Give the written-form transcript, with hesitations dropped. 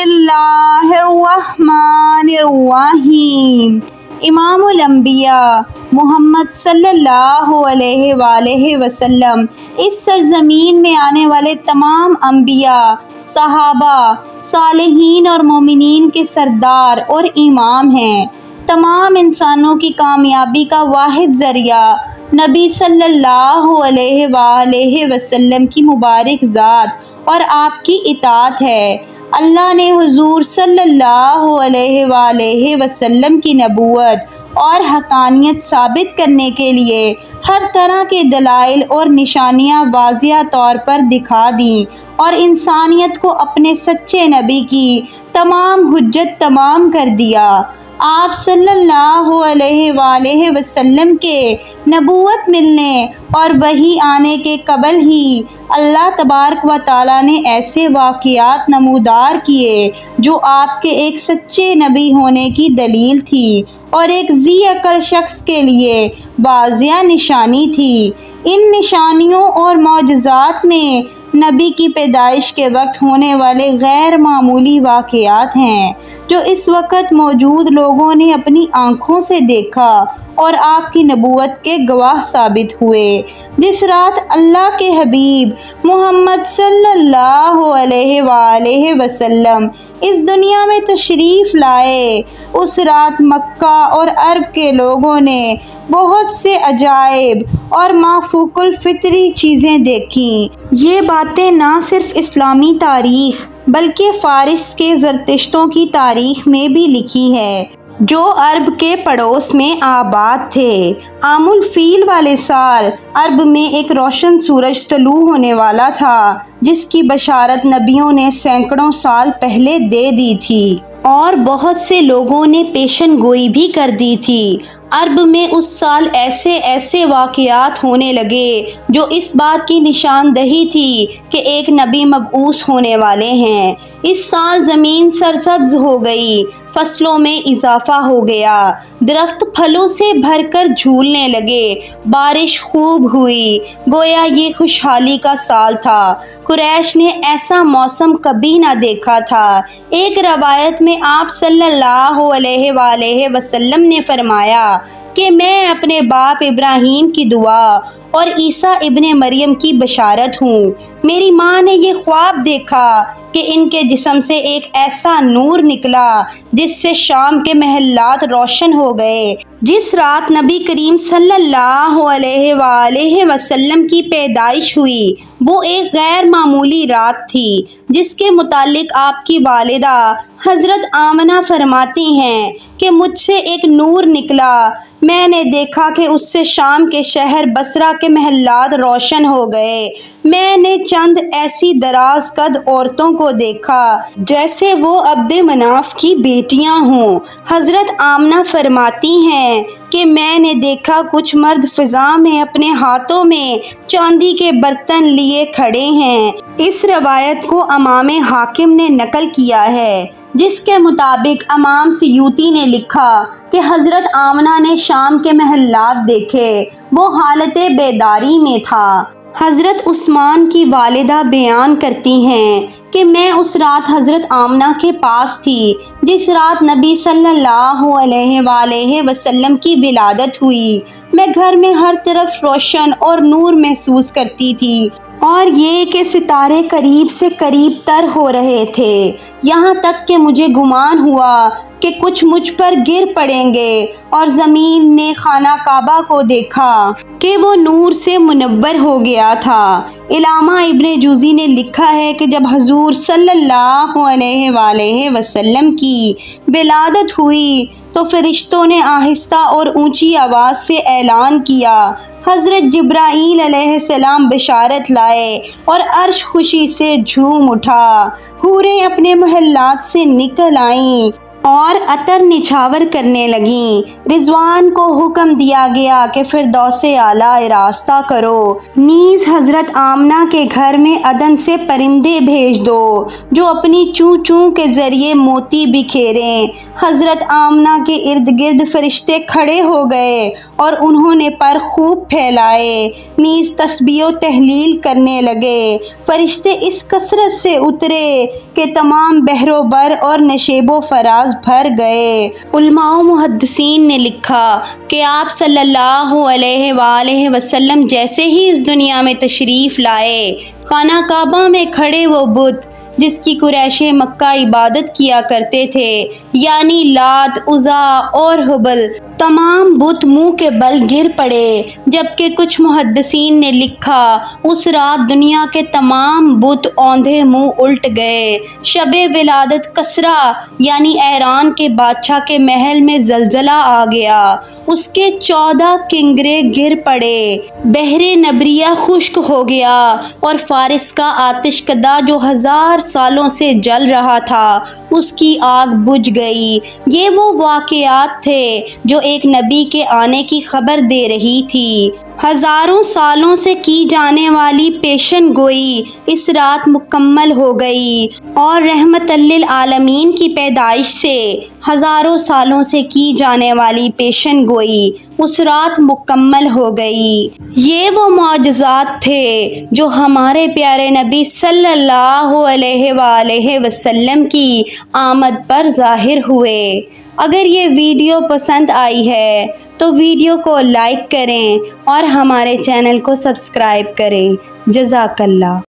اللہ الرحمن الرحیم۔ امام الانبیاء محمد صلی اللہ علیہ وآلہ وسلم اس سرزمین میں آنے والے تمام انبیاء، صحابہ، صالحین اور مومنین کے سردار اور امام ہیں۔ تمام انسانوں کی کامیابی کا واحد ذریعہ نبی صلی اللہ علیہ وآلہ وسلم کی مبارک ذات اور آپ کی اطاعت ہے۔ اللہ نے حضور صلی اللہ علیہ وآلہ وسلم کی نبوت اور حقانیت ثابت کرنے کے لیے ہر طرح کے دلائل اور نشانیاں واضح طور پر دکھا دیں اور انسانیت کو اپنے سچے نبی کی تمام حجت تمام کر دیا۔ آپ صلی اللہ علیہ وآلہ وسلم کے نبوت ملنے اور وحی آنے کے قبل ہی اللہ تبارک و تعالیٰ نے ایسے واقعات نمودار کیے جو آپ کے ایک سچے نبی ہونے کی دلیل تھی اور ایک ذی عقل شخص کے لیے واضح نشانی تھی۔ ان نشانیوں اور معجزات میں نبی کی پیدائش کے وقت ہونے والے غیر معمولی واقعات ہیں جو اس وقت موجود لوگوں نے اپنی آنکھوں سے دیکھا اور آپ کی نبوت کے گواہ ثابت ہوئے۔ جس رات اللہ کے حبیب محمد صلی اللہ علیہ وآلہ وسلم اس دنیا میں تشریف لائے، اس رات مکہ اور عرب کے لوگوں نے بہت سے عجائب اور مافوق الفطری چیزیں دیکھیں۔ یہ باتیں نہ صرف اسلامی تاریخ بلکہ فارس کے زرتشتوں کی تاریخ میں بھی لکھی ہے جو عرب کے پڑوس میں آباد تھے۔ عام الفیل والے سال عرب میں ایک روشن سورج طلوع ہونے والا تھا جس کی بشارت نبیوں نے سینکڑوں سال پہلے دے دی تھی اور بہت سے لوگوں نے پیشن گوئی بھی کر دی تھی۔ عرب میں اس سال ایسے واقعات ہونے لگے جو اس بات کی نشاندہی تھی کہ ایک نبی مبعوث ہونے والے ہیں۔ اس سال زمین سرسبز ہو گئی، فصلوں میں اضافہ ہو گیا، درخت پھلوں سے بھر کر جھولنے لگے، بارش خوب ہوئی، گویا یہ خوشحالی کا سال تھا۔ قریش نے ایسا موسم کبھی نہ دیکھا تھا۔ ایک روایت میں آپ صلی اللہ علیہ وآلہ وسلم نے فرمایا کہ میں اپنے باپ ابراہیم کی دعا اور عیسیٰ ابن مریم کی بشارت ہوں۔ میری ماں نے یہ خواب دیکھا کہ ان کے جسم سے ایک ایسا نور نکلا جس سے شام کے محلات روشن ہو گئے۔ جس رات نبی کریم صلی اللہ علیہ وآلہ وسلم کی پیدائش ہوئی وہ ایک غیر معمولی رات تھی جس کے متعلق آپ کی والدہ حضرت آمنہ فرماتی ہیں کہ مجھ سے ایک نور نکلا، میں نے دیکھا کہ اس سے شام کے شہر بصرہ کے محلات روشن ہو گئے۔ میں نے چند ایسی دراز قد عورتوں کو دیکھا جیسے وہ عبد مناف کی بیٹیاں ہوں۔ حضرت آمنہ فرماتی ہیں کہ میں نے دیکھا کچھ مرد فضا میں اپنے ہاتھوں میں چاندی کے برتن لیے کھڑے ہیں۔ اس روایت کو امام حاکم نے نقل کیا ہے جس کے مطابق امام سیوطی نے لکھا کہ حضرت آمنہ نے شام کے محلات دیکھے، وہ حالت بیداری میں تھا۔ حضرت عثمان کی والدہ بیان کرتی ہیں کہ میں اس رات حضرت آمنہ کے پاس تھی جس رات نبی صلی اللہ علیہ وآلہ وسلم کی ولادت ہوئی۔ میں گھر میں ہر طرف روشن اور نور محسوس کرتی تھی اور یہ کہ ستارے قریب سے قریب تر ہو رہے تھے، یہاں تک کہ مجھے گمان ہوا کہ کچھ مجھ پر گر پڑیں گے، اور زمین نے خانہ کعبہ کو دیکھا کہ وہ نور سے منور ہو گیا تھا۔ علامہ ابن جوزی نے لکھا ہے کہ جب حضور صلی اللہ علیہ وآلہ وسلم کی ولادت ہوئی تو فرشتوں نے آہستہ اور اونچی آواز سے اعلان کیا، حضرت جبرائیل علیہ السلام بشارت لائے، اور عرش خوشی سے جھوم اٹھا۔ حوریں اپنے محلات سے نکل آئیں اور عطر نچھاور کرنے لگیں۔ رضوان کو حکم دیا گیا کہ فردوس اعلیٰ راستہ کرو، نیز حضرت آمنہ کے گھر میں عدن سے پرندے بھیج دو جو اپنی چوں چوں کے ذریعے موتی بکھیریں۔ حضرت آمنہ کے ارد گرد فرشتے کھڑے ہو گئے اور انہوں نے پر خوب پھیلائے، نیز تسبیح و تحلیل کرنے لگے۔ فرشتے اس کثرت سے اترے کہ تمام بحر و بر اور نشیب و فراز بھر گئے۔ علماء و محدثین نے لکھا کہ آپ صلی اللہ علیہ وآلہ وسلم جیسے ہی اس دنیا میں تشریف لائے، خانہ کعبہ میں کھڑے وہ بت جس کی قریش مکہ عبادت کیا کرتے تھے، یعنی لات، عزیٰ اور ہبل، تمام بت منہ کے بل گر پڑے۔ جبکہ کچھ محدثین نے لکھا اس رات دنیا کے تمام بت اوندھے منہ الٹ گئے۔ شب ولادت کسریٰ یعنی ایران کے بادشاہ کے محل میں زلزلہ آ گیا، اس کے 14 کنگرے گر پڑے، بحر نبریہ خشک ہو گیا اور فارس کا آتش کدہ جو 1000 سالوں سے جل رہا تھا اس کی آگ بجھ گئی۔ یہ وہ واقعات تھے جو ایک نبی کے آنے کی خبر دے رہی تھی۔ ہزاروں سالوں سے کی جانے والی پیشن گوئی اس رات مکمل ہو گئی، اور رحمت للعالمین کی پیدائش سے ہزاروں سالوں سے کی جانے والی پیشن گوئی اس رات مکمل ہو گئی۔ یہ وہ معجزات تھے جو ہمارے پیارے نبی صلی اللہ علیہ وآلہ وسلم کی آمد پر ظاہر ہوئے۔ اگر یہ ویڈیو پسند آئی ہے تو ویڈیو کو لائک کریں اور ہمارے چینل کو سبسکرائب کریں۔ جزاک اللہ۔